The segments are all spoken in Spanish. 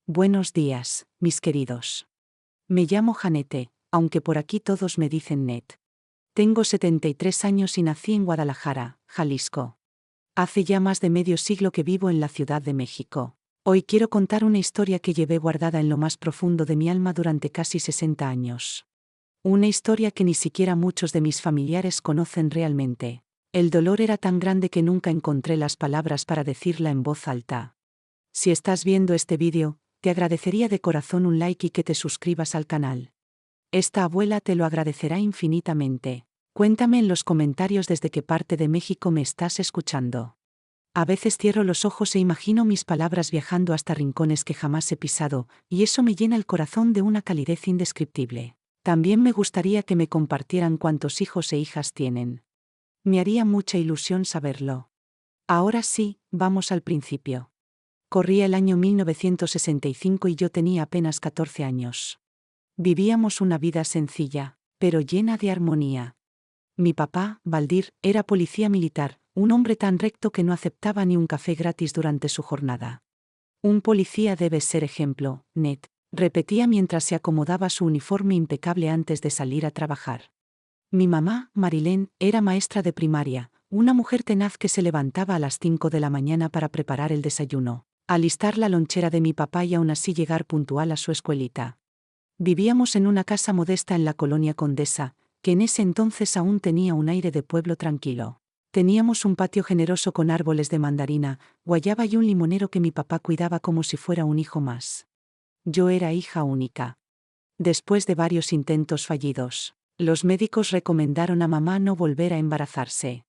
Buenos días, mis queridos. Me llamo Janete, aunque por aquí todos me dicen Net. Tengo 73 años y nací en Guadalajara, Jalisco. Hace ya más de medio siglo que vivo en la Ciudad de México. Hoy quiero contar una historia que llevé guardada en lo más profundo de mi alma durante casi 60 años. Una historia que ni siquiera muchos de mis familiares conocen realmente. El dolor era tan grande que nunca encontré las palabras para decirla en voz alta. Si estás viendo este vídeo, te agradecería de corazón un like y que te suscribas al canal. Esta abuela te lo agradecerá infinitamente. Cuéntame en los comentarios desde qué parte de México me estás escuchando. A veces cierro los ojos e imagino mis palabras viajando hasta rincones que jamás he pisado, y eso me llena el corazón de una calidez indescriptible. También me gustaría que me compartieran cuántos hijos e hijas tienen. Me haría mucha ilusión saberlo. Ahora sí, vamos al principio. Corría el año 1965 y yo tenía apenas 14 años. Vivíamos una vida sencilla, pero llena de armonía. Mi papá, Valdir, era policía militar, un hombre tan recto que no aceptaba ni un café gratis durante su jornada. Un policía debe ser ejemplo, Ned, repetía mientras se acomodaba su uniforme impecable antes de salir a trabajar. Mi mamá, Marilén, era maestra de primaria, una mujer tenaz que se levantaba a las 5 de la mañana para preparar el desayuno, alistar la lonchera de mi papá y aún así llegar puntual a su escuelita. Vivíamos en una casa modesta en la colonia Condesa, que en ese entonces aún tenía un aire de pueblo tranquilo. Teníamos un patio generoso con árboles de mandarina, guayaba y un limonero que mi papá cuidaba como si fuera un hijo más. Yo era hija única. Después de varios intentos fallidos, los médicos recomendaron a mamá no volver a embarazarse.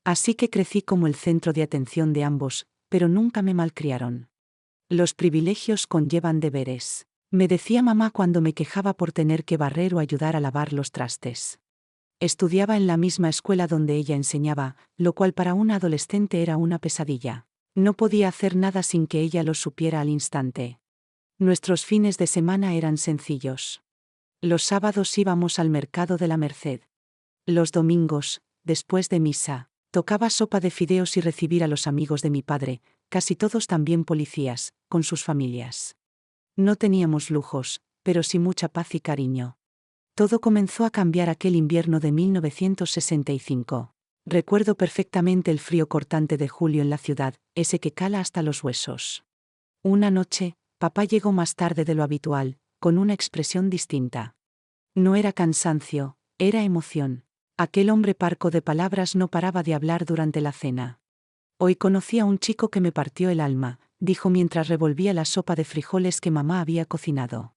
Así que crecí como el centro de atención de ambos, pero nunca me malcriaron. Los privilegios conllevan deberes, me decía mamá cuando me quejaba por tener que barrer o ayudar a lavar los trastes. Estudiaba en la misma escuela donde ella enseñaba, lo cual para una adolescente era una pesadilla. No podía hacer nada sin que ella lo supiera al instante. Nuestros fines de semana eran sencillos. Los sábados íbamos al mercado de la Merced. Los domingos, después de misa, tocaba sopa de fideos y recibir a los amigos de mi padre, casi todos también policías, con sus familias. No teníamos lujos, pero sí mucha paz y cariño. Todo comenzó a cambiar aquel invierno de 1965. Recuerdo perfectamente el frío cortante de julio en la ciudad, ese que cala hasta los huesos. Una noche, papá llegó más tarde de lo habitual, con una expresión distinta. No era cansancio, era emoción. Aquel hombre parco de palabras no paraba de hablar durante la cena. Hoy conocí a un chico que me partió el alma, dijo mientras revolvía la sopa de frijoles que mamá había cocinado.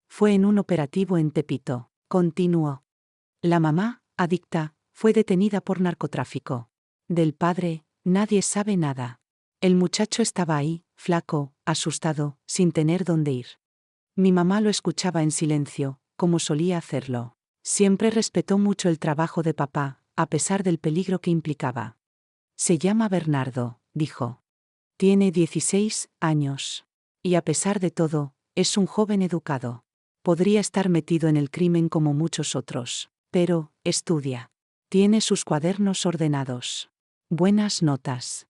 Fue en un operativo en Tepito, continuó. La mamá, adicta, fue detenida por narcotráfico. Del padre, nadie sabe nada. El muchacho estaba ahí, flaco, asustado, sin tener dónde ir. Mi mamá lo escuchaba en silencio, como solía hacerlo. Siempre respetó mucho el trabajo de papá, a pesar del peligro que implicaba. Se llama Bernardo, dijo. Tiene 16 años. Y a pesar de todo, es un joven educado. Podría estar metido en el crimen como muchos otros, pero, estudia. Tiene sus cuadernos ordenados. Buenas notas.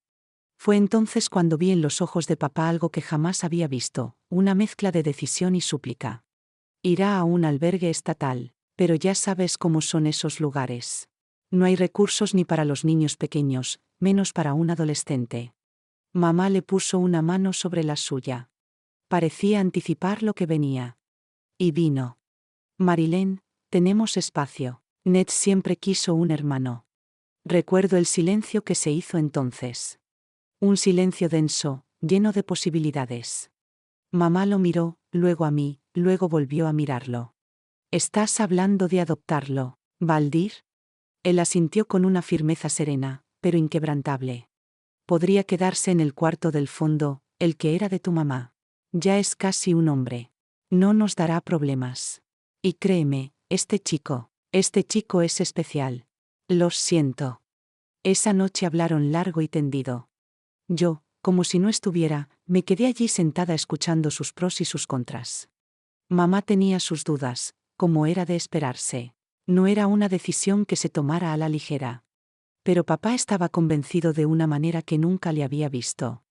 Fue entonces cuando vi en los ojos de papá algo que jamás había visto, una mezcla de decisión y súplica. Irá a un albergue estatal, pero ya sabes cómo son esos lugares. No hay recursos ni para los niños pequeños, menos para un adolescente. Mamá le puso una mano sobre la suya. Parecía anticipar lo que venía. Y vino. Marilén, tenemos espacio. Ned siempre quiso un hermano. Recuerdo el silencio que se hizo entonces. Un silencio denso, lleno de posibilidades. Mamá lo miró, luego a mí, luego volvió a mirarlo. ¿Estás hablando de adoptarlo, Valdir? Él asintió con una firmeza serena, pero inquebrantable. Podría quedarse en el cuarto del fondo, el que era de tu mamá. Ya es casi un hombre. No nos dará problemas. Y créeme, este chico es especial. Lo siento. Esa noche hablaron largo y tendido. Yo, como si no estuviera, me quedé allí sentada escuchando sus pros y sus contras. Mamá tenía sus dudas, como era de esperarse. No era una decisión que se tomara a la ligera. Pero papá estaba convencido de una manera que nunca le había visto.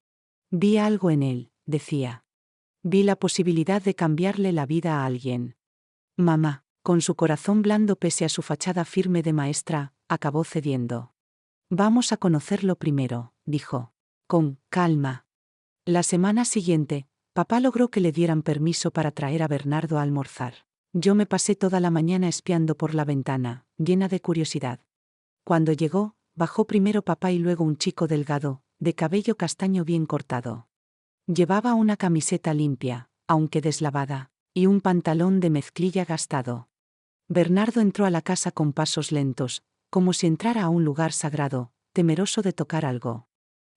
Vi algo en él, decía. Vi la posibilidad de cambiarle la vida a alguien. Mamá, con su corazón blando pese a su fachada firme de maestra, acabó cediendo. Vamos a conocerlo primero, dijo. Con calma. La semana siguiente, papá logró que le dieran permiso para traer a Bernardo a almorzar. Yo me pasé toda la mañana espiando por la ventana, llena de curiosidad. Cuando llegó, bajó primero papá y luego un chico delgado, de cabello castaño bien cortado. Llevaba una camiseta limpia, aunque deslavada, y un pantalón de mezclilla gastado. Bernardo entró a la casa con pasos lentos, como si entrara a un lugar sagrado, temeroso de tocar algo.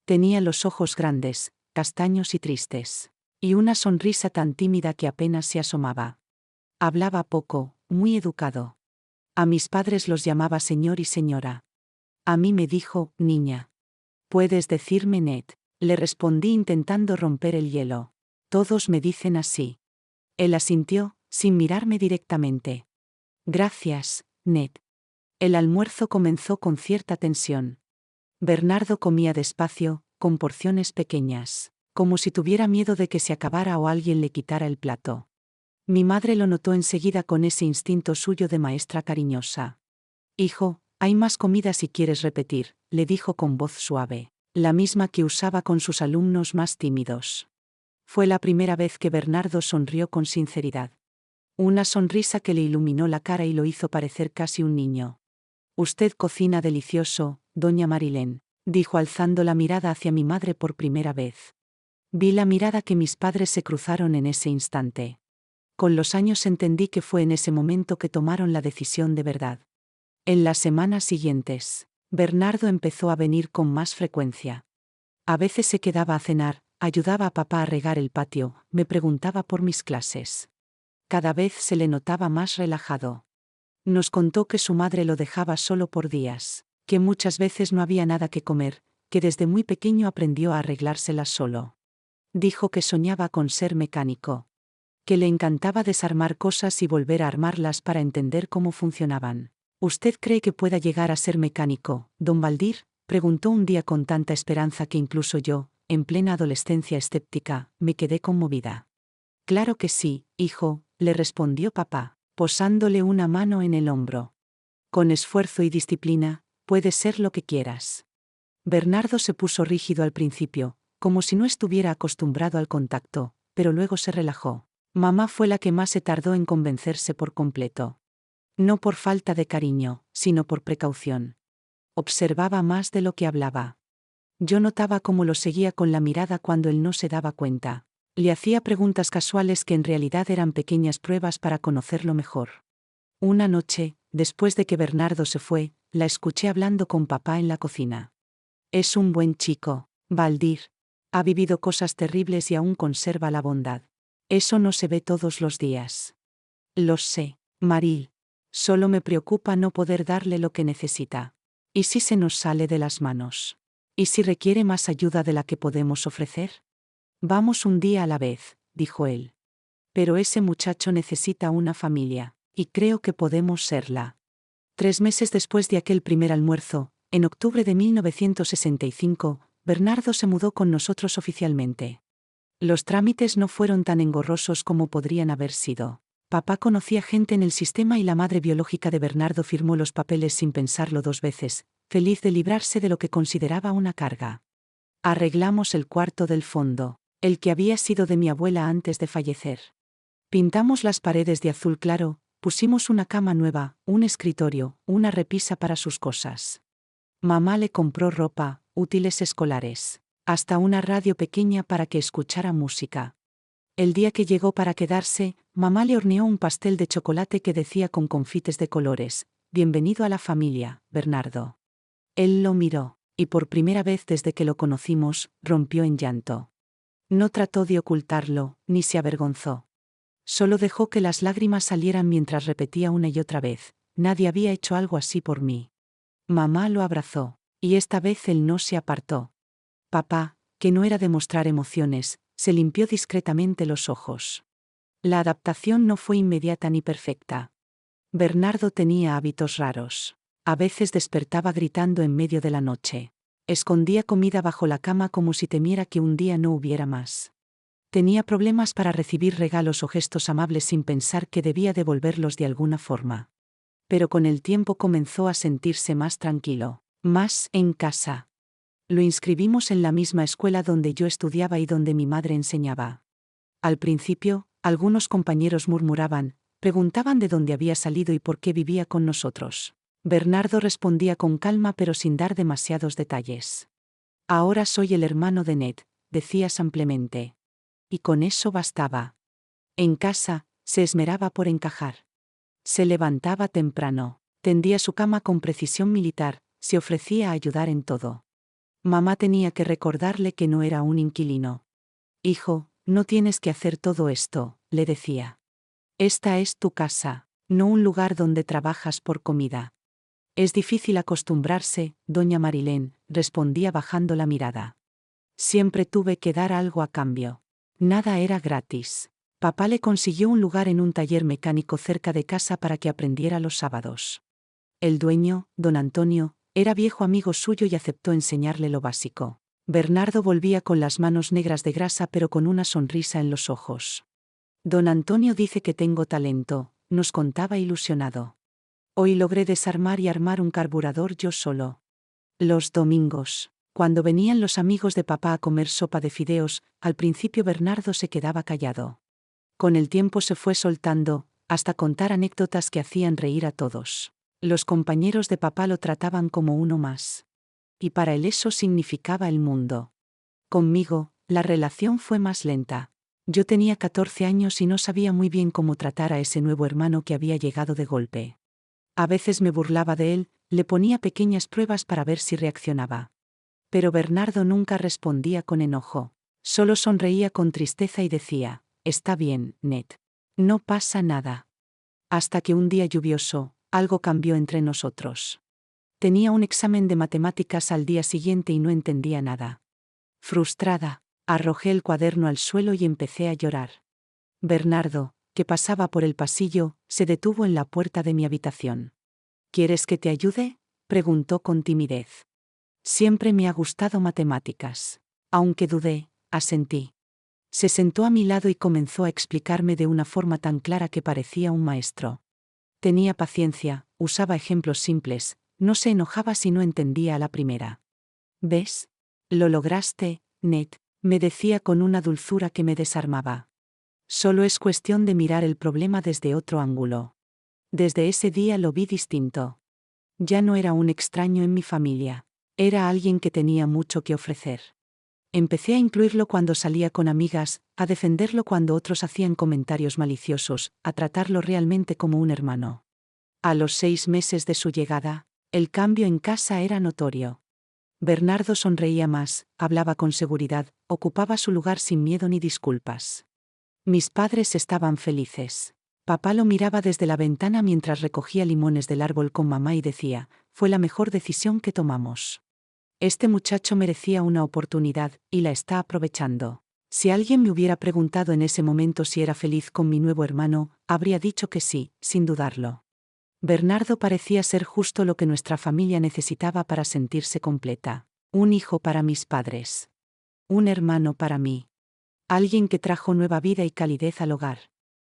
Tenía los ojos grandes, castaños y tristes, y una sonrisa tan tímida que apenas se asomaba. Hablaba poco, muy educado. A mis padres los llamaba señor y señora. A mí me dijo, niña. Puedes decirme Ned, le respondí intentando romper el hielo. Todos me dicen así. Él asintió, sin mirarme directamente. Gracias, Ned. El almuerzo comenzó con cierta tensión. Bernardo comía despacio, con porciones pequeñas, como si tuviera miedo de que se acabara o alguien le quitara el plato. Mi madre lo notó enseguida con ese instinto suyo de maestra cariñosa. Hijo, hay más comida si quieres repetir, le dijo con voz suave, la misma que usaba con sus alumnos más tímidos. Fue la primera vez que Bernardo sonrió con sinceridad. Una sonrisa que le iluminó la cara y lo hizo parecer casi un niño. Usted cocina delicioso, doña Marilén, dijo alzando la mirada hacia mi madre por primera vez. Vi la mirada que mis padres se cruzaron en ese instante. Con los años entendí que fue en ese momento que tomaron la decisión de verdad. En las semanas siguientes, Bernardo empezó a venir con más frecuencia. A veces se quedaba a cenar, ayudaba a papá a regar el patio, me preguntaba por mis clases. Cada vez se le notaba más relajado. Nos contó que su madre lo dejaba solo por días, que muchas veces no había nada que comer, que desde muy pequeño aprendió a arreglárselas solo. Dijo que soñaba con ser mecánico. Que le encantaba desarmar cosas y volver a armarlas para entender cómo funcionaban. ¿Usted cree que pueda llegar a ser mecánico, don Baldir?, preguntó un día con tanta esperanza que incluso yo, en plena adolescencia escéptica, me quedé conmovida. Claro que sí, hijo, le respondió papá, posándole una mano en el hombro. Con esfuerzo y disciplina, puedes ser lo que quieras. Bernardo se puso rígido al principio, como si no estuviera acostumbrado al contacto, pero luego se relajó. Mamá fue la que más se tardó en convencerse por completo. No por falta de cariño, sino por precaución. Observaba más de lo que hablaba. Yo notaba cómo lo seguía con la mirada cuando él no se daba cuenta. Le hacía preguntas casuales que en realidad eran pequeñas pruebas para conocerlo mejor. Una noche, después de que Bernardo se fue, la escuché hablando con papá en la cocina. Es un buen chico, Baldir. Ha vivido cosas terribles y aún conserva la bondad. Eso no se ve todos los días. Lo sé, Maril. Solo me preocupa no poder darle lo que necesita. ¿Y si se nos sale de las manos? ¿Y si requiere más ayuda de la que podemos ofrecer? Vamos un día a la vez, dijo él. Pero ese muchacho necesita una familia, y creo que podemos serla. 3 meses después de aquel primer almuerzo, en octubre de 1965, Bernardo se mudó con nosotros oficialmente. Los trámites no fueron tan engorrosos como podrían haber sido. Papá conocía gente en el sistema y la madre biológica de Bernardo firmó los papeles sin pensarlo 2 veces, feliz de librarse de lo que consideraba una carga. Arreglamos el cuarto del fondo, el que había sido de mi abuela antes de fallecer. Pintamos las paredes de azul claro, pusimos una cama nueva, un escritorio, una repisa para sus cosas. Mamá le compró ropa, útiles escolares, hasta una radio pequeña para que escuchara música. El día que llegó para quedarse, mamá le horneó un pastel de chocolate que decía con confites de colores: «Bienvenido a la familia, Bernardo». Él lo miró, y por primera vez desde que lo conocimos, rompió en llanto. No trató de ocultarlo, ni se avergonzó. Solo dejó que las lágrimas salieran mientras repetía una y otra vez: «Nadie había hecho algo así por mí». Mamá lo abrazó, y esta vez él no se apartó. Papá, que no era de mostrar emociones, se limpió discretamente los ojos. La adaptación no fue inmediata ni perfecta. Bernardo tenía hábitos raros. A veces despertaba gritando en medio de la noche. Escondía comida bajo la cama como si temiera que un día no hubiera más. Tenía problemas para recibir regalos o gestos amables sin pensar que debía devolverlos de alguna forma. Pero con el tiempo comenzó a sentirse más tranquilo, más en casa. Lo inscribimos en la misma escuela donde yo estudiaba y donde mi madre enseñaba. Al principio, algunos compañeros murmuraban, preguntaban de dónde había salido y por qué vivía con nosotros. Bernardo respondía con calma pero sin dar demasiados detalles. Ahora soy el hermano de Ned, decía simplemente. Y con eso bastaba. En casa, se esmeraba por encajar. Se levantaba temprano, tendía su cama con precisión militar, se ofrecía a ayudar en todo. Mamá tenía que recordarle que no era un inquilino. Hijo, no tienes que hacer todo esto, le decía. Esta es tu casa, no un lugar donde trabajas por comida. Es difícil acostumbrarse, doña Marilén, respondía bajando la mirada. Siempre tuve que dar algo a cambio. Nada era gratis. Papá le consiguió un lugar en un taller mecánico cerca de casa para que aprendiera los sábados. El dueño, don Antonio, era viejo amigo suyo y aceptó enseñarle lo básico. Bernardo volvía con las manos negras de grasa pero con una sonrisa en los ojos. Don Antonio dice que tengo talento, nos contaba ilusionado. Hoy logré desarmar y armar un carburador yo solo. Los domingos, cuando venían los amigos de papá a comer sopa de fideos, al principio Bernardo se quedaba callado. Con el tiempo se fue soltando, hasta contar anécdotas que hacían reír a todos. Los compañeros de papá lo trataban como uno más. Y para él eso significaba el mundo. Conmigo, la relación fue más lenta. Yo tenía 14 años y no sabía muy bien cómo tratar a ese nuevo hermano que había llegado de golpe. A veces me burlaba de él, le ponía pequeñas pruebas para ver si reaccionaba. Pero Bernardo nunca respondía con enojo. Solo sonreía con tristeza y decía, está bien, Ned. No pasa nada. Hasta que un día lluvioso, algo cambió entre nosotros. Tenía un examen de matemáticas al día siguiente y no entendía nada. Frustrada, arrojé el cuaderno al suelo y empecé a llorar. Bernardo, que pasaba por el pasillo, se detuvo en la puerta de mi habitación. ¿Quieres que te ayude?, preguntó con timidez. Siempre me ha gustado matemáticas. Aunque dudé, asentí. Se sentó a mi lado y comenzó a explicarme de una forma tan clara que parecía un maestro. Tenía paciencia, usaba ejemplos simples, no se enojaba si no entendía a la primera. ¿Ves? Lo lograste, Ned, me decía con una dulzura que me desarmaba. Solo es cuestión de mirar el problema desde otro ángulo. Desde ese día lo vi distinto. Ya no era un extraño en mi familia. Era alguien que tenía mucho que ofrecer. Empecé a incluirlo cuando salía con amigas, a defenderlo cuando otros hacían comentarios maliciosos, a tratarlo realmente como un hermano. A los 6 meses de su llegada, el cambio en casa era notorio. Bernardo sonreía más, hablaba con seguridad, ocupaba su lugar sin miedo ni disculpas. Mis padres estaban felices. Papá lo miraba desde la ventana mientras recogía limones del árbol con mamá y decía, fue la mejor decisión que tomamos. Este muchacho merecía una oportunidad, y la está aprovechando. Si alguien me hubiera preguntado en ese momento si era feliz con mi nuevo hermano, habría dicho que sí, sin dudarlo. Bernardo parecía ser justo lo que nuestra familia necesitaba para sentirse completa. Un hijo para mis padres. Un hermano para mí. Alguien que trajo nueva vida y calidez al hogar.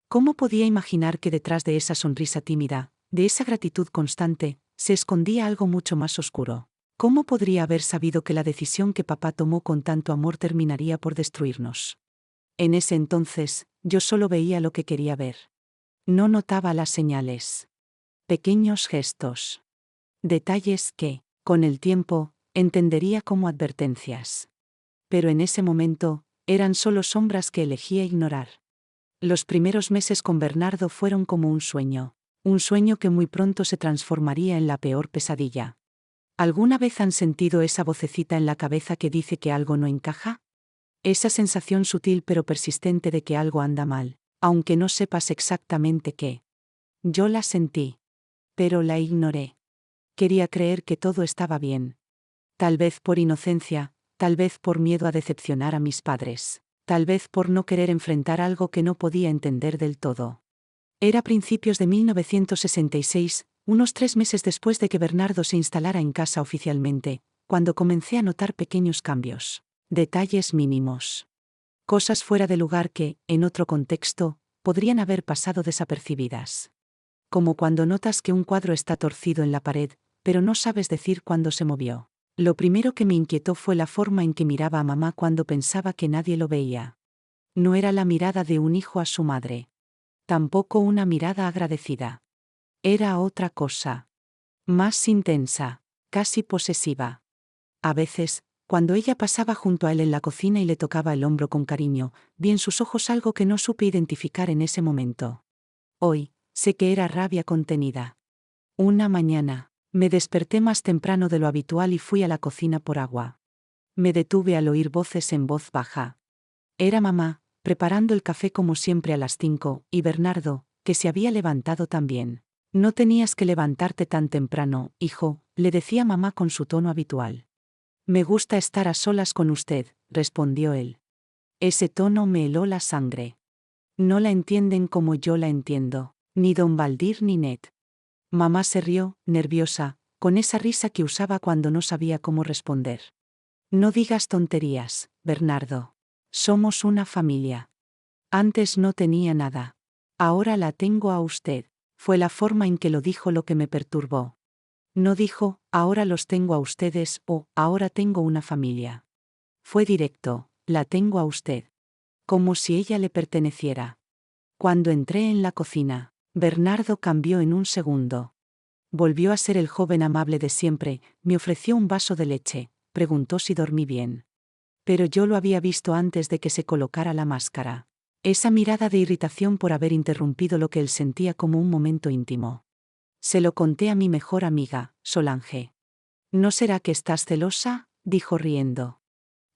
¿Cómo podía imaginar que detrás de esa sonrisa tímida, de esa gratitud constante, se escondía algo mucho más oscuro? ¿Cómo podría haber sabido que la decisión que papá tomó con tanto amor terminaría por destruirnos? En ese entonces, yo solo veía lo que quería ver. No notaba las señales. Pequeños gestos. Detalles que, con el tiempo, entendería como advertencias. Pero en ese momento, eran solo sombras que elegía ignorar. Los primeros meses con Bernardo fueron como un sueño que muy pronto se transformaría en la peor pesadilla. ¿Alguna vez han sentido esa vocecita en la cabeza que dice que algo no encaja? Esa sensación sutil pero persistente de que algo anda mal, aunque no sepas exactamente qué. Yo la sentí. Pero la ignoré. Quería creer que todo estaba bien. Tal vez por inocencia, tal vez por miedo a decepcionar a mis padres, tal vez por no querer enfrentar algo que no podía entender del todo. Era principios de 1966, unos 3 meses después de que Bernardo se instalara en casa oficialmente, cuando comencé a notar pequeños cambios. Detalles mínimos. Cosas fuera de lugar que, en otro contexto, podrían haber pasado desapercibidas. Como cuando notas que un cuadro está torcido en la pared, pero no sabes decir cuándo se movió. Lo primero que me inquietó fue la forma en que miraba a mamá cuando pensaba que nadie lo veía. No era la mirada de un hijo a su madre. Tampoco una mirada agradecida. Era otra cosa. Más intensa, casi posesiva. A veces, cuando ella pasaba junto a él en la cocina y le tocaba el hombro con cariño, vi en sus ojos algo que no supe identificar en ese momento. Hoy, sé que era rabia contenida. Una mañana, me desperté más temprano de lo habitual y fui a la cocina por agua. Me detuve al oír voces en voz baja. Era mamá, preparando el café como siempre a las 5, y Bernardo, que se había levantado también. No tenías que levantarte tan temprano, hijo, le decía mamá con su tono habitual. Me gusta estar a solas con usted, respondió él. Ese tono me heló la sangre. No la entienden como yo la entiendo, ni don Baldir ni Ned. Mamá se rió, nerviosa, con esa risa que usaba cuando no sabía cómo responder. No digas tonterías, Bernardo. Somos una familia. Antes no tenía nada. Ahora la tengo a usted. Fue la forma en que lo dijo lo que me perturbó. No dijo, ahora los tengo a ustedes o, ahora tengo una familia. Fue directo, la tengo a usted. Como si ella le perteneciera. Cuando entré en la cocina, Bernardo cambió en un segundo. Volvió a ser el joven amable de siempre, me ofreció un vaso de leche, preguntó si dormí bien. Pero yo lo había visto antes de que se colocara la máscara. Esa mirada de irritación por haber interrumpido lo que él sentía como un momento íntimo. Se lo conté a mi mejor amiga, Solange. ¿No será que estás celosa?, dijo riendo.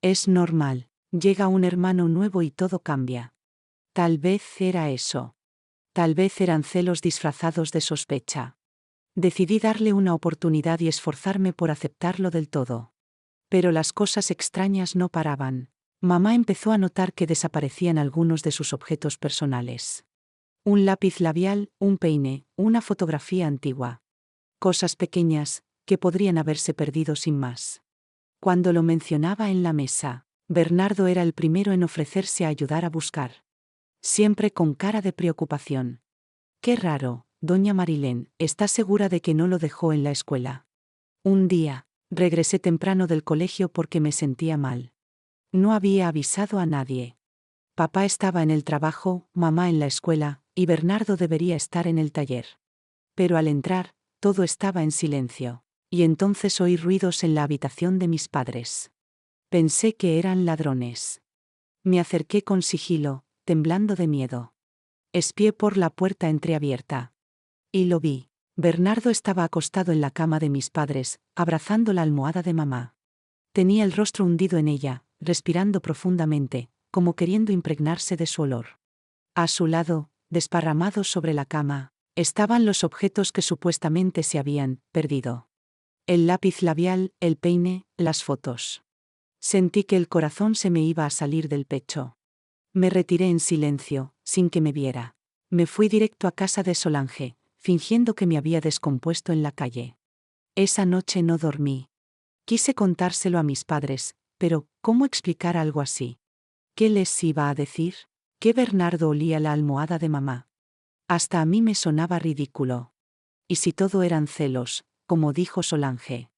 Es normal, llega un hermano nuevo y todo cambia. Tal vez era eso. Tal vez eran celos disfrazados de sospecha. Decidí darle una oportunidad y esforzarme por aceptarlo del todo. Pero las cosas extrañas no paraban. Mamá empezó a notar que desaparecían algunos de sus objetos personales. Un lápiz labial, un peine, una fotografía antigua. Cosas pequeñas, que podrían haberse perdido sin más. Cuando lo mencionaba en la mesa, Bernardo era el primero en ofrecerse a ayudar a buscar. Siempre con cara de preocupación. Qué raro, doña Marilén, ¿está segura de que no lo dejó en la escuela? Un día, regresé temprano del colegio porque me sentía mal. No había avisado a nadie. Papá estaba en el trabajo, mamá en la escuela, y Bernardo debería estar en el taller. Pero al entrar, todo estaba en silencio, y entonces oí ruidos en la habitación de mis padres. Pensé que eran ladrones. Me acerqué con sigilo, temblando de miedo. Espié por la puerta entreabierta. Y lo vi. Bernardo estaba acostado en la cama de mis padres, abrazando la almohada de mamá. Tenía el rostro hundido en ella, respirando profundamente, como queriendo impregnarse de su olor. A su lado, desparramados sobre la cama, estaban los objetos que supuestamente se habían perdido. El lápiz labial, el peine, las fotos. Sentí que el corazón se me iba a salir del pecho. Me retiré en silencio, sin que me viera. Me fui directo a casa de Solange, fingiendo que me había descompuesto en la calle. Esa noche no dormí. Quise contárselo a mis padres, pero, ¿cómo explicar algo así? ¿Qué les iba a decir? Que Bernardo olía la almohada de mamá. Hasta a mí me sonaba ridículo. ¿Y si todo eran celos, como dijo Solange?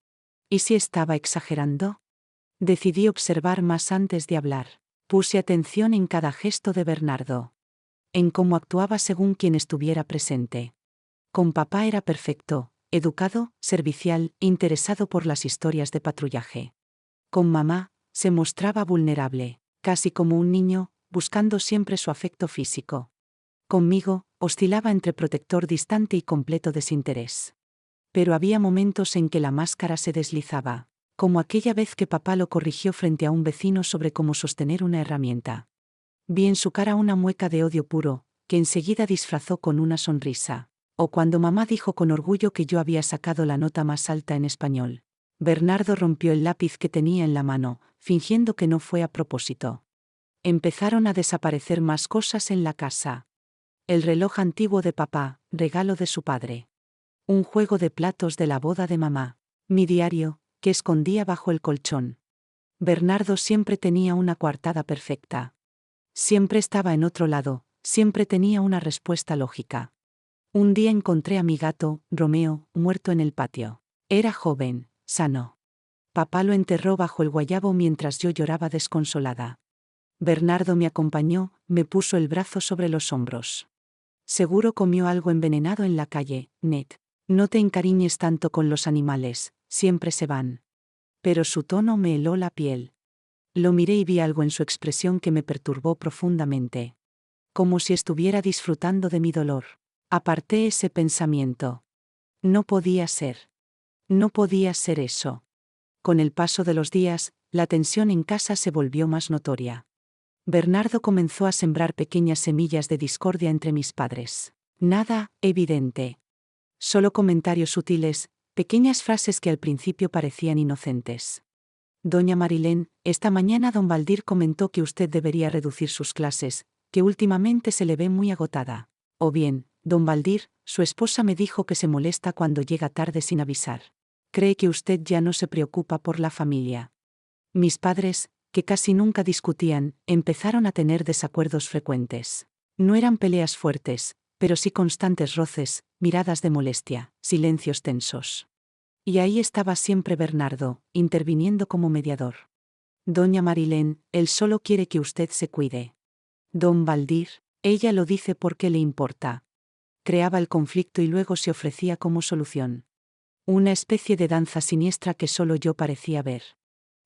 ¿Y si estaba exagerando? Decidí observar más antes de hablar. Puse atención en cada gesto de Bernardo. En cómo actuaba según quien estuviera presente. Con papá era perfecto, educado, servicial, interesado por las historias de patrullaje. Con mamá, se mostraba vulnerable, casi como un niño, buscando siempre su afecto físico. Conmigo, oscilaba entre protector distante y completo desinterés. Pero había momentos en que la máscara se deslizaba, como aquella vez que papá lo corrigió frente a un vecino sobre cómo sostener una herramienta. Vi en su cara una mueca de odio puro, que enseguida disfrazó con una sonrisa. O cuando mamá dijo con orgullo que yo había sacado la nota más alta en español. Bernardo rompió el lápiz que tenía en la mano, fingiendo que no fue a propósito. Empezaron a desaparecer más cosas en la casa. El reloj antiguo de papá, regalo de su padre. Un juego de platos de la boda de mamá. Mi diario, que escondía bajo el colchón. Bernardo siempre tenía una coartada perfecta. Siempre estaba en otro lado, siempre tenía una respuesta lógica. Un día encontré a mi gato, Romeo, muerto en el patio. Era joven, sano. Papá lo enterró bajo el guayabo mientras yo lloraba desconsolada. Bernardo me acompañó, me puso el brazo sobre los hombros. Seguro comió algo envenenado en la calle, Ned. No te encariñes tanto con los animales, siempre se van. Pero su tono me heló la piel. Lo miré y vi algo en su expresión que me perturbó profundamente. Como si estuviera disfrutando de mi dolor. Aparté ese pensamiento. No podía ser. No podía ser eso. Con el paso de los días, la tensión en casa se volvió más notoria. Bernardo comenzó a sembrar pequeñas semillas de discordia entre mis padres. Nada evidente. Solo comentarios sutiles, pequeñas frases que al principio parecían inocentes. Doña Marilén, esta mañana don Baldir comentó que usted debería reducir sus clases, que últimamente se le ve muy agotada. O bien, don Baldir, su esposa me dijo que se molesta cuando llega tarde sin avisar. Cree que usted ya no se preocupa por la familia. Mis padres, que casi nunca discutían, empezaron a tener desacuerdos frecuentes. No eran peleas fuertes, pero sí constantes roces, miradas de molestia, silencios tensos. Y ahí estaba siempre Bernardo, interviniendo como mediador. Doña Marilén, él solo quiere que usted se cuide. Don Baldir, ella lo dice porque le importa. Creaba el conflicto y luego se ofrecía como solución. Una especie de danza siniestra que solo yo parecía ver.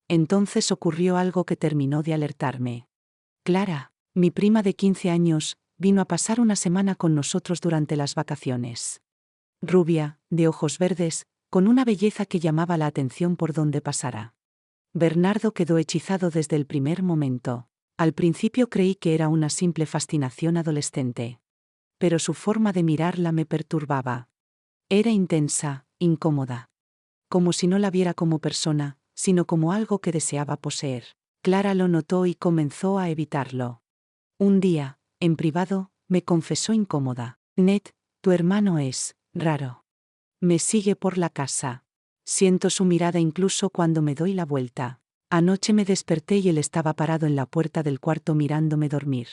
Entonces ocurrió algo que terminó de alertarme. Clara, mi prima de 15 años, vino a pasar una semana con nosotros durante las vacaciones. Rubia, de ojos verdes, con una belleza que llamaba la atención por donde pasara. Bernardo quedó hechizado desde el primer momento. Al principio creí que era una simple fascinación adolescente. Pero su forma de mirarla me perturbaba. Era intensa, incómoda. Como si no la viera como persona, sino como algo que deseaba poseer. Clara lo notó y comenzó a evitarlo. Un día, en privado, me confesó incómoda. Ned, tu hermano es raro. Me sigue por la casa. Siento su mirada incluso cuando me doy la vuelta. Anoche me desperté y él estaba parado en la puerta del cuarto mirándome dormir.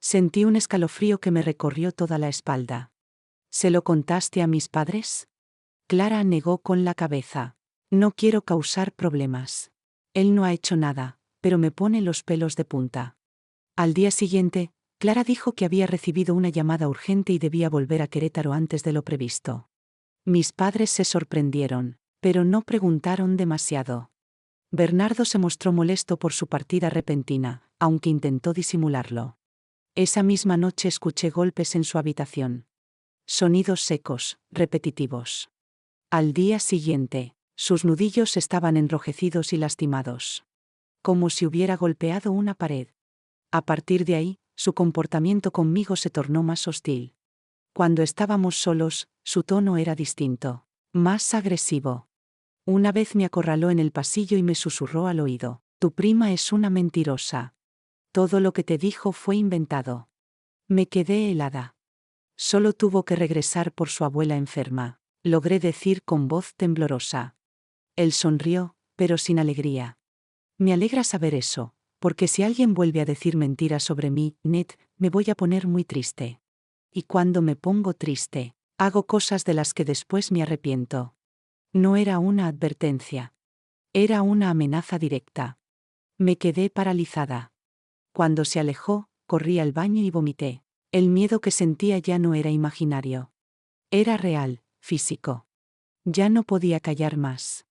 Sentí un escalofrío que me recorrió toda la espalda. ¿Se lo contaste a mis padres? Clara negó con la cabeza. No quiero causar problemas. Él no ha hecho nada, pero me pone los pelos de punta. Al día siguiente, Clara dijo que había recibido una llamada urgente y debía volver a Querétaro antes de lo previsto. Mis padres se sorprendieron, pero no preguntaron demasiado. Bernardo se mostró molesto por su partida repentina, aunque intentó disimularlo. Esa misma noche escuché golpes en su habitación. Sonidos secos, repetitivos. Al día siguiente, sus nudillos estaban enrojecidos y lastimados. Como si hubiera golpeado una pared. A partir de ahí, su comportamiento conmigo se tornó más hostil. Cuando estábamos solos, su tono era distinto, más agresivo. Una vez me acorraló en el pasillo y me susurró al oído: tu prima es una mentirosa. Todo lo que te dijo fue inventado. Me quedé helada. Solo tuvo que regresar por su abuela enferma, logré decir con voz temblorosa. Él sonrió, pero sin alegría. Me alegra saber eso, porque si alguien vuelve a decir mentiras sobre mí, Ned, me voy a poner muy triste. Y cuando me pongo triste, hago cosas de las que después me arrepiento. No era una advertencia. Era una amenaza directa. Me quedé paralizada. Cuando se alejó, corrí al baño y vomité. El miedo que sentía ya no era imaginario. Era real, físico. Ya no podía callar más.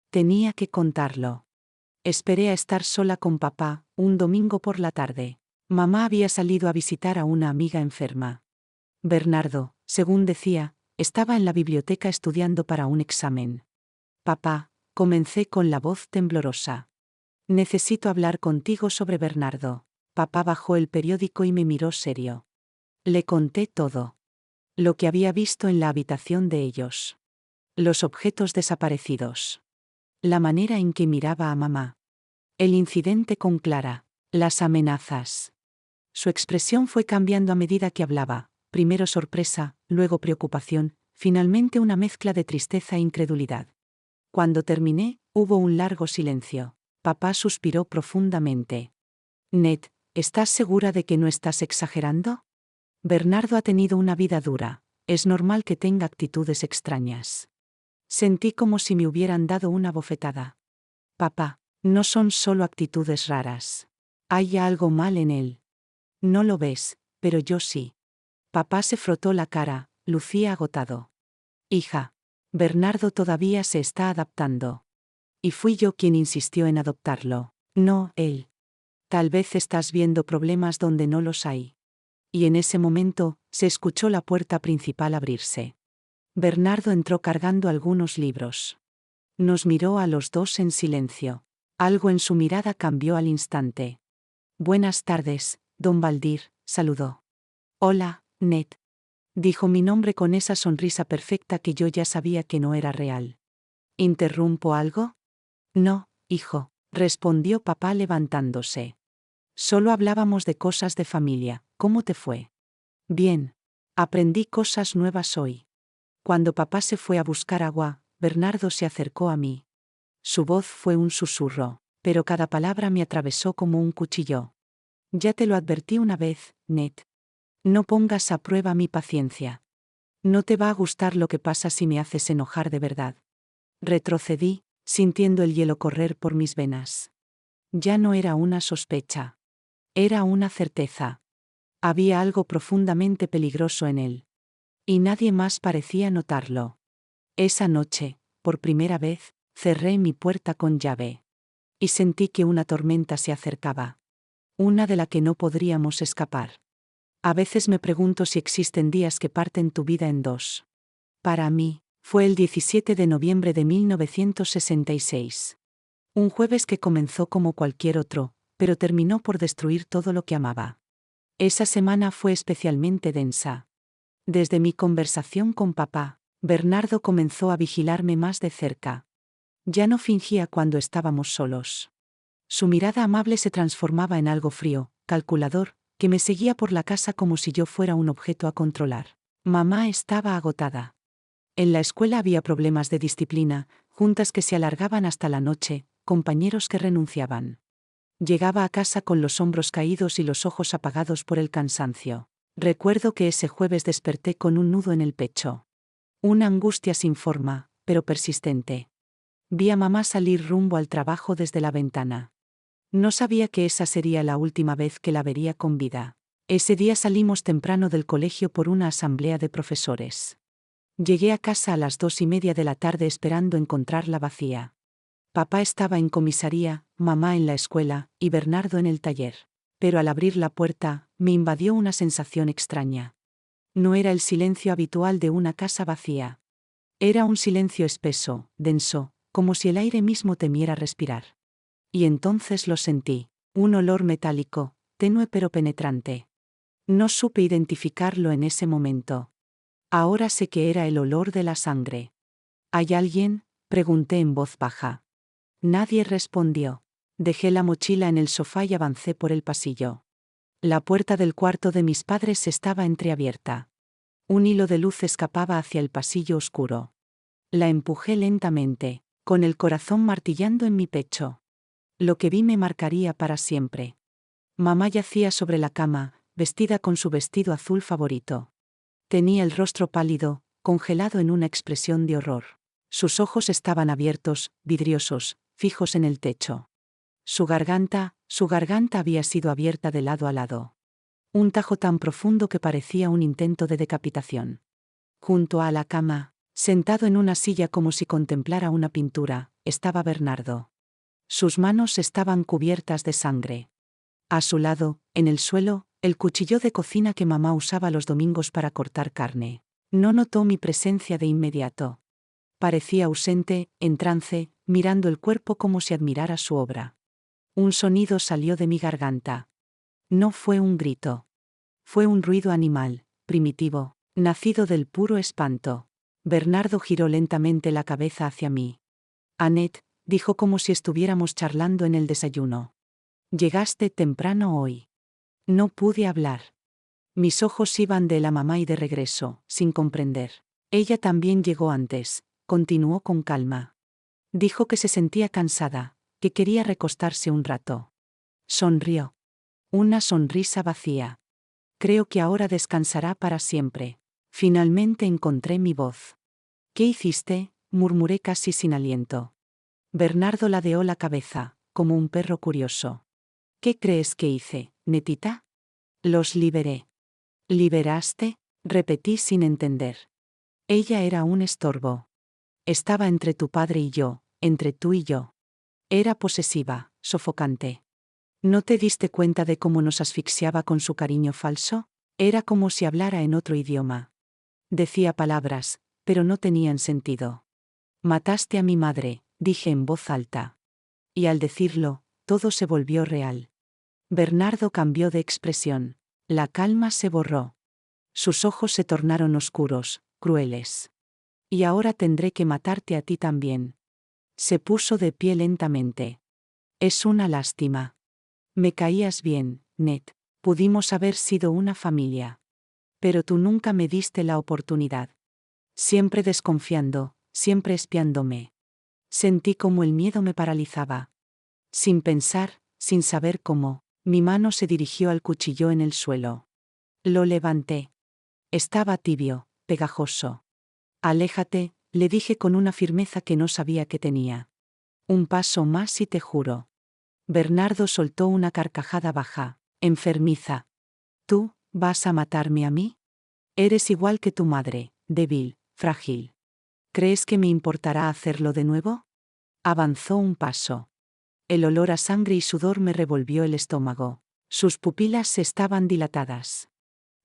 Tenía que contarlo. Esperé a estar sola con papá, un domingo por la tarde. Mamá había salido a visitar a una amiga enferma. Bernardo, según decía, estaba en la biblioteca estudiando para un examen. Papá, comencé con la voz temblorosa. Necesito hablar contigo sobre Bernardo. Papá bajó el periódico y me miró serio. Le conté todo. Lo que había visto en la habitación de ellos. Los objetos desaparecidos. La manera en que miraba a mamá. El incidente con Clara. Las amenazas. Su expresión fue cambiando a medida que hablaba, primero sorpresa, luego preocupación, finalmente una mezcla de tristeza e incredulidad. Cuando terminé, hubo un largo silencio. Papá suspiró profundamente. Ned, ¿Estás segura de que no estás exagerando? Bernardo ha tenido una vida dura. Es normal que tenga actitudes extrañas. Sentí como si me hubieran dado una bofetada. Papá, no son solo actitudes raras. Hay algo mal en él. No lo ves, pero yo sí. Papá se frotó la cara, lucía agotado. Hija, Bernardo todavía se está adaptando. Y fui yo quien insistió en adoptarlo, no él. Tal vez estás viendo problemas donde no los hay. Y en ese momento, se escuchó la puerta principal abrirse. Bernardo entró cargando algunos libros. Nos miró a los dos en silencio. Algo en su mirada cambió al instante. Buenas tardes, don Baldir, saludó. Hola, Ned. Dijo mi nombre con esa sonrisa perfecta que yo ya sabía que no era real. ¿Interrumpo algo? No, hijo, respondió papá levantándose. Solo hablábamos de cosas de familia. ¿Cómo te fue? Bien. Aprendí cosas nuevas hoy. Cuando papá se fue a buscar agua, Bernardo se acercó a mí. Su voz fue un susurro, pero cada palabra me atravesó como un cuchillo. Ya te lo advertí una vez, Ned. No pongas a prueba mi paciencia. No te va a gustar lo que pasa si me haces enojar de verdad. Retrocedí, sintiendo el hielo correr por mis venas. Ya no era una sospecha. Era una certeza. Había algo profundamente peligroso en él. Y nadie más parecía notarlo. Esa noche, por primera vez, cerré mi puerta con llave. Y sentí que una tormenta se acercaba. Una de la que no podríamos escapar. A veces me pregunto si existen días que parten tu vida en dos. Para mí, fue el 17 de noviembre de 1966. Un jueves que comenzó como cualquier otro, pero terminó por destruir todo lo que amaba. Esa semana fue especialmente densa. Desde mi conversación con papá, Bernardo comenzó a vigilarme más de cerca. Ya no fingía cuando estábamos solos. Su mirada amable se transformaba en algo frío, calculador, que me seguía por la casa como si yo fuera un objeto a controlar. Mamá estaba agotada. En la escuela había problemas de disciplina, juntas que se alargaban hasta la noche, compañeros que renunciaban. Llegaba a casa con los hombros caídos y los ojos apagados por el cansancio. Recuerdo que ese jueves desperté con un nudo en el pecho. Una angustia sin forma, pero persistente. Vi a mamá salir rumbo al trabajo desde la ventana. No sabía que esa sería la última vez que la vería con vida. Ese día salimos temprano del colegio por una asamblea de profesores. Llegué a casa a las 2:30 de la tarde esperando encontrarla vacía. Papá estaba en comisaría, mamá en la escuela, y Bernardo en el taller. Pero al abrir la puerta, me invadió una sensación extraña. No era el silencio habitual de una casa vacía. Era un silencio espeso, denso, como si el aire mismo temiera respirar. Y entonces lo sentí, un olor metálico, tenue pero penetrante. No supe identificarlo en ese momento. Ahora sé que era el olor de la sangre. ¿Hay alguien?, pregunté en voz baja. Nadie respondió. Dejé la mochila en el sofá y avancé por el pasillo. La puerta del cuarto de mis padres estaba entreabierta. Un hilo de luz escapaba hacia el pasillo oscuro. La empujé lentamente, con el corazón martillando en mi pecho. Lo que vi me marcaría para siempre. Mamá yacía sobre la cama, vestida con su vestido azul favorito. Tenía el rostro pálido, congelado en una expresión de horror. Sus ojos estaban abiertos, vidriosos, fijos en el techo. Su garganta había sido abierta de lado a lado. Un tajo tan profundo que parecía un intento de decapitación. Junto a la cama, sentado en una silla como si contemplara una pintura, estaba Bernardo. Sus manos estaban cubiertas de sangre. A su lado, en el suelo, el cuchillo de cocina que mamá usaba los domingos para cortar carne. No notó mi presencia de inmediato. Parecía ausente, en trance, mirando el cuerpo como si admirara su obra. Un sonido salió de mi garganta. No fue un grito. Fue un ruido animal, primitivo, nacido del puro espanto. Bernardo giró lentamente la cabeza hacia mí. Annette, dijo como si estuviéramos charlando en el desayuno. Llegaste temprano hoy. No pude hablar. Mis ojos iban de la mamá y de regreso, sin comprender. Ella también llegó antes, continuó con calma. Dijo que se sentía cansada, que quería recostarse un rato. Sonrió. Una sonrisa vacía. Creo que ahora descansará para siempre. Finalmente encontré mi voz. ¿Qué hiciste?, murmuré casi sin aliento. Bernardo ladeó la cabeza, como un perro curioso. ¿Qué crees que hice, netita? Los liberé. ¿Liberaste?, repetí sin entender. Ella era un estorbo. Estaba entre tu padre y yo, entre tú y yo. Era posesiva, sofocante. ¿No te diste cuenta de cómo nos asfixiaba con su cariño falso? Era como si hablara en otro idioma. Decía palabras, pero no tenían sentido. Mataste a mi madre, dije en voz alta. Y al decirlo, todo se volvió real. Bernardo cambió de expresión. La calma se borró. Sus ojos se tornaron oscuros, crueles. Y ahora tendré que matarte a ti también. Se puso de pie lentamente. Es una lástima. Me caías bien, Ned. Pudimos haber sido una familia. Pero tú nunca me diste la oportunidad. Siempre desconfiando, siempre espiándome. Sentí como el miedo me paralizaba. Sin pensar, sin saber cómo, mi mano se dirigió al cuchillo en el suelo. Lo levanté. Estaba tibio, pegajoso. Aléjate, le dije con una firmeza que no sabía que tenía. Un paso más y te juro. Bernardo soltó una carcajada baja, enfermiza. ¿Tú, vas a matarme a mí? Eres igual que tu madre, débil, frágil. ¿Crees que me importará hacerlo de nuevo? Avanzó un paso. El olor a sangre y sudor me revolvió el estómago. Sus pupilas estaban dilatadas.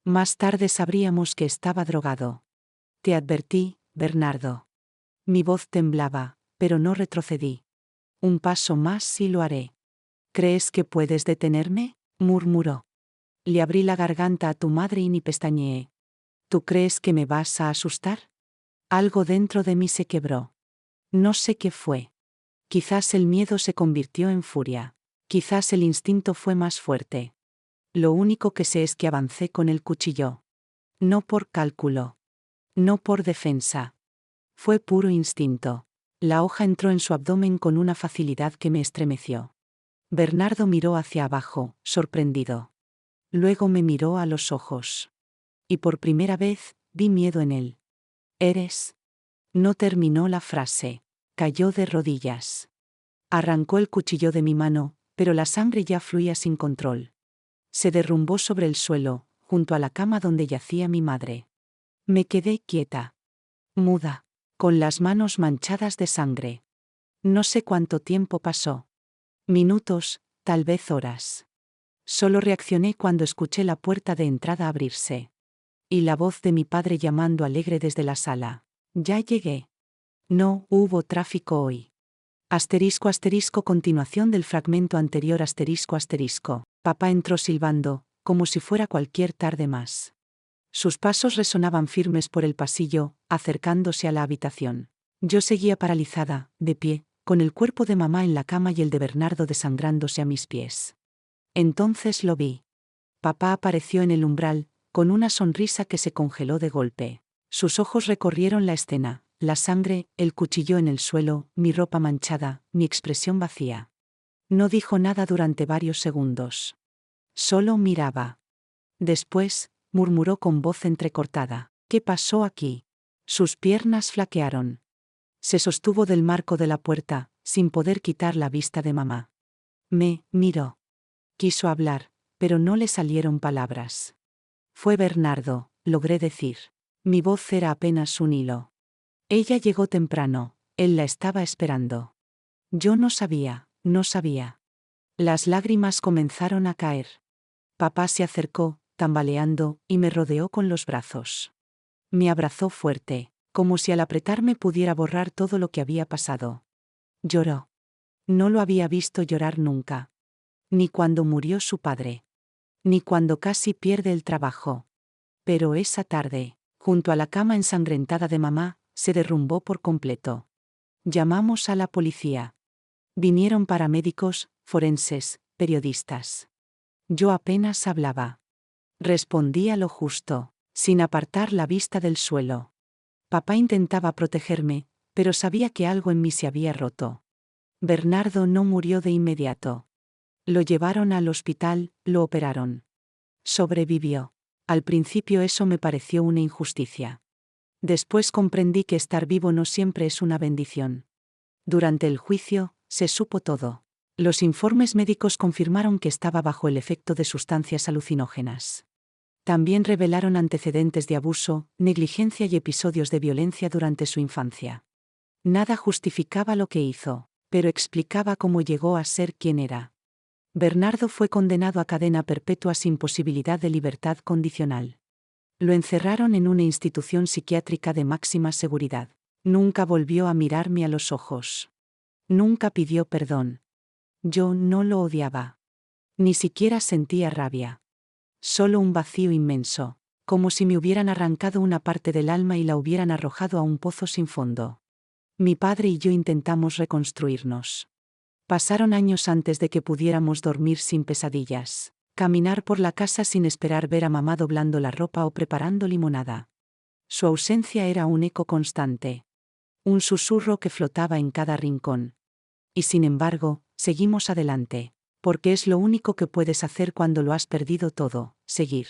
Más tarde sabríamos que estaba drogado. Te advertí, Bernardo. Mi voz temblaba, pero no retrocedí. Un paso más y lo haré. ¿Crees que puedes detenerme?, murmuró. Le abrí la garganta a tu madre y ni pestañeé. ¿Tú crees que me vas a asustar? Algo dentro de mí se quebró. No sé qué fue. Quizás el miedo se convirtió en furia. Quizás el instinto fue más fuerte. Lo único que sé es que avancé con el cuchillo. No por cálculo. No por defensa. Fue puro instinto. La hoja entró en su abdomen con una facilidad que me estremeció. Bernardo miró hacia abajo, sorprendido. Luego me miró a los ojos. Y por primera vez, vi miedo en él. ¿Eres? No terminó la frase. Cayó de rodillas. Arrancó el cuchillo de mi mano, pero la sangre ya fluía sin control. Se derrumbó sobre el suelo, junto a la cama donde yacía mi madre. Me quedé quieta. Muda. Con las manos manchadas de sangre. No sé cuánto tiempo pasó. Minutos, tal vez horas. Solo reaccioné cuando escuché la puerta de entrada abrirse. Y la voz de mi padre llamando alegre desde la sala. Ya llegué. No hubo tráfico hoy. Asterisco asterisco continuación del fragmento anterior asterisco asterisco. Papá entró silbando, como si fuera cualquier tarde más. Sus pasos resonaban firmes por el pasillo, acercándose a la habitación. Yo seguía paralizada, de pie, con el cuerpo de mamá en la cama y el de Bernardo desangrándose a mis pies. Entonces lo vi. Papá apareció en el umbral, con una sonrisa que se congeló de golpe. Sus ojos recorrieron la escena, la sangre, el cuchillo en el suelo, mi ropa manchada, mi expresión vacía. No dijo nada durante varios segundos. Solo miraba. Después, murmuró con voz entrecortada. ¿Qué pasó aquí? Sus piernas flaquearon. Se sostuvo del marco de la puerta, sin poder quitar la vista de mamá. Me miró. Quiso hablar, pero no le salieron palabras. Fue Bernardo, logré decir. Mi voz era apenas un hilo. Ella llegó temprano, él la estaba esperando. Yo no sabía, no sabía. Las lágrimas comenzaron a caer. Papá se acercó, tambaleando, y me rodeó con los brazos. Me abrazó fuerte, como si al apretarme pudiera borrar todo lo que había pasado. Lloró. No lo había visto llorar nunca. Ni cuando murió su padre. Ni cuando casi pierde el trabajo. Pero esa tarde, junto a la cama ensangrentada de mamá, se derrumbó por completo. Llamamos a la policía. Vinieron paramédicos, forenses, periodistas. Yo apenas hablaba. Respondía lo justo, sin apartar la vista del suelo. Papá intentaba protegerme, pero sabía que algo en mí se había roto. Bernardo no murió de inmediato. Lo llevaron al hospital, lo operaron. Sobrevivió. Al principio eso me pareció una injusticia. Después comprendí que estar vivo no siempre es una bendición. Durante el juicio, se supo todo. Los informes médicos confirmaron que estaba bajo el efecto de sustancias alucinógenas. También revelaron antecedentes de abuso, negligencia y episodios de violencia durante su infancia. Nada justificaba lo que hizo, pero explicaba cómo llegó a ser quien era. Bernardo fue condenado a cadena perpetua sin posibilidad de libertad condicional. Lo encerraron en una institución psiquiátrica de máxima seguridad. Nunca volvió a mirarme a los ojos. Nunca pidió perdón. Yo no lo odiaba. Ni siquiera sentía rabia. Solo un vacío inmenso, como si me hubieran arrancado una parte del alma y la hubieran arrojado a un pozo sin fondo. Mi padre y yo intentamos reconstruirnos. Pasaron años antes de que pudiéramos dormir sin pesadillas, caminar por la casa sin esperar ver a mamá doblando la ropa o preparando limonada. Su ausencia era un eco constante. Un susurro que flotaba en cada rincón. Y sin embargo, seguimos adelante, porque es lo único que puedes hacer cuando lo has perdido todo, seguir.